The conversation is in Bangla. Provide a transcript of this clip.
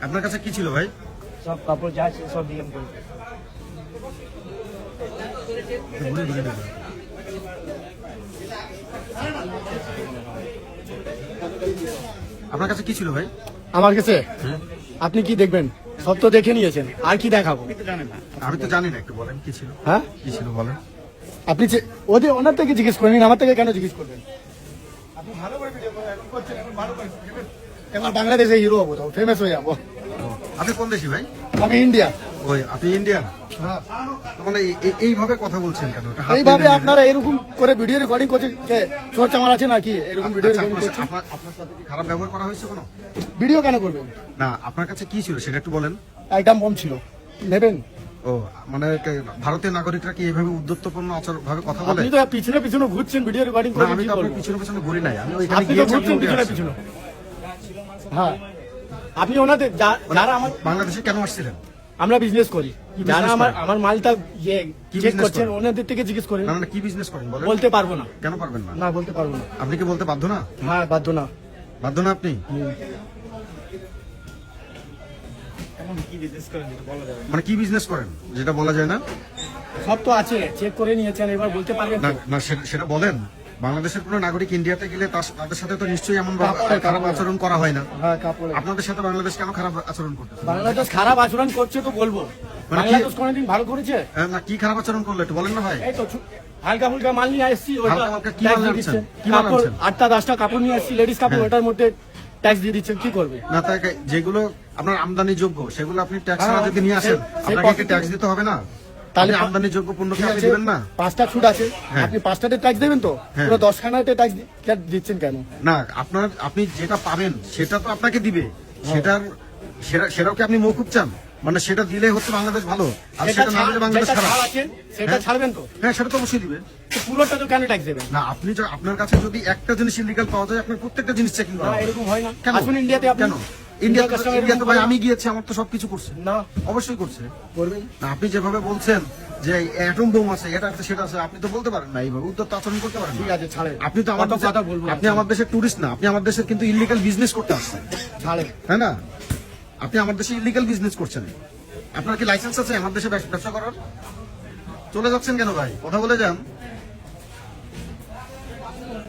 আপনার কাছে কি ছিল ভাই? সব কাপড় যা ছিল সব ডিএম করে। আপনার কাছে কি ছিল ভাই? আমার কাছে আপনি কি দেখবেন? সব তো দেখে নিয়েছেন, আর কি দেখাবো? আমি তো জানি না, একটু বলেন কি ছিল। হ্যাঁ, কি ছিল বলেন। আপনি ওদের ওনার থেকে জিজ্ঞেস করেন, আমার থেকে কেন জিজ্ঞেস করবেন? আপনি ভালো করে ভিডিও করছেন, এখন ভালো করে এখন বাংলাদেশে হিরো হবো, তো ফেমাস হয়ে যাবো। আপনি কোন দেশি ভাই? আমি ইন্ডিয়া। ওই আপনি ইন্ডিয়ান? হ্যাঁ। মানে এইভাবে কথা বলছেন কেন? এইভাবে আপনারা এরকম করে ভিডিও রেকর্ডিং করছেন, চর্চা আমার আছে নাকি? এরকম ভিডিও রেকর্ডিং করছেন, আপনার সাথে কি খারাপ ব্যবহার করা হয়েছে কোনো? ভিডিও কেন করবেন? না, আপনার কাছে কি ছিল সেটা একটু বলেন। আইটেম বম ছিল, নেবেন? ও মানে ভারতীয় নাগরিকরা কি এইভাবে উদ্যত্তপূর্ণ ভাবে কথা বলে? আপনি তো পিছনে পিছনে ঘুরছেন ভিডিও রেকর্ডিং না, করে। আমি তো আপনার পিছনে পিছনে ঘুরি নাই, আমি ওইখানে আপনি তো গিয়েছি। ঘুরছেন পিছনে পিছনে। হ্যাঁ, আপনি ওনাদের যারা আমার বাংলাদেশে কেন আসছিলেন? আমরা বিজনেস করি, যারা আমার মালটা কি চেক business করছেন করেন? ওনাদের থেকে জিজ্ঞেস করেন। না, মানে কি বিজনেস করেন বলেন। বলতে পারবো না। কেন পারবেন না? না, বলতে পারবো না। আপনি কি বলতে বাধ্য না? হ্যাঁ, বাধ্য না। বাধ্য না আপনি? মানে কি বিজনেস করেন যেটা বলা যায় না? সব তো আছে, চেক করে নিয়েছেন, এবার বলতে পারবেন না তো? না, সেটা বলেন। বাংলাদেশের কোনো নাগরিক ইন্ডিয়াতে গেলে তাদের সাথে তো নিশ্চয়ই এমন খারাপ আচরণ করা হয় না। হ্যাঁ, কাপড়ে। আপনাদের সাথে বাংলাদেশ কেন খারাপ আচরণ করতে? বাংলাদেশ খারাপ আচরণ করছে তো বলবো, মানে কি- বাংলাদেশ কোনোদিন ভালো করেছে? না, কি খারাপ আচরণ করলো একটু বলেন না ভাই। এই তো হালকা ফুলকা মাল নিয়ে এসেছি, হালকা ফুলকা কি মাল আনছেন? কি মাল কাপড় আনছেন? 8টা 10টা কাপড় নিয়ে এসেছি, লেডিস কাপড়, হ্যাঁ। ওটার মধ্যে ট্যাক্স দিয়ে দিচ্ছেন, কি করবে? না, তাই যেগুলো আপনার আমদানি যোগ্য সেগুলো আপনি ট্যাক্স হ্যাঁ, যদি নিয়ে আসেন, সেই আপনাকে কি পকেটে- ট্যাক্স দিতে হবে না? তাহলে তাহলে আমদানি যোগ্য পণ্য কি ঠিক আপনি আছে, দিবেন না? 5টা ছুট আছে, হ্যাঁ। আপনি 5টাতে ট্যাক্স দেবেন তো? হ্যাঁ। পুরো 10খানাতে ট্যাক্স দিচ্ছেন কেন? না, আপনি যেটা পাবেন সেটা তো আপনাকে দিবে, সেটাও কি আপনি মৌকুব চান? মানে সেটা দিলে হচ্ছে বাংলাদেশ ভালো, আর সেটা না দিলে বাংলাদেশ যেটা খারাপ। ছাড় আছে, সেটা হ্যাঁ। ছাড়বেন তো? হ্যাঁ, সেটা তো অবশ্যই দিবে। তো পুরোটা তো কেন ট্যাক্স দেবেন? না, আপনার কাছে যদি একটা জিনিস ইলিগাল পাওয়া যায়, আপনার প্রত্যেকটা জিনিস চেকিং করা না, হবে। এরকম হয় না। কেন? আসুন ইন্ডিয়াতে, আপনি কেন? ইন্ডিয়াতে customer ভাই এরকম আমি গিয়েছি, আমার তো সবকিছু করছে। না অবশ্যই করছে। করবেন। না, আপনি যেভাবে বলছেন যে অ্যাটম বোম আছে, এটা আছে, সেটা আছে, আপনি তো বলতে পারেন না এইভাবে, উত্তর তো আচরণ করতে পারেন না। ঠিক আছে, ছাড়েন। আপনি তো আমার কত কথা বলবো? আপনি আমার দেশের টুরিস্ট না, আপনি আমার দেশের কিন্তু ইলিগাল বিজনেস করতে আসছেন, ছাড়েন। তাই না? আপনি আমার দেশে ইলিগাল বিজনেস করছেন। আপনার কি লাইসেন্স আছে আমার দেশে ব্যবসা করার? চলে যাচ্ছেন কেন ভাই? কথা বলে যান।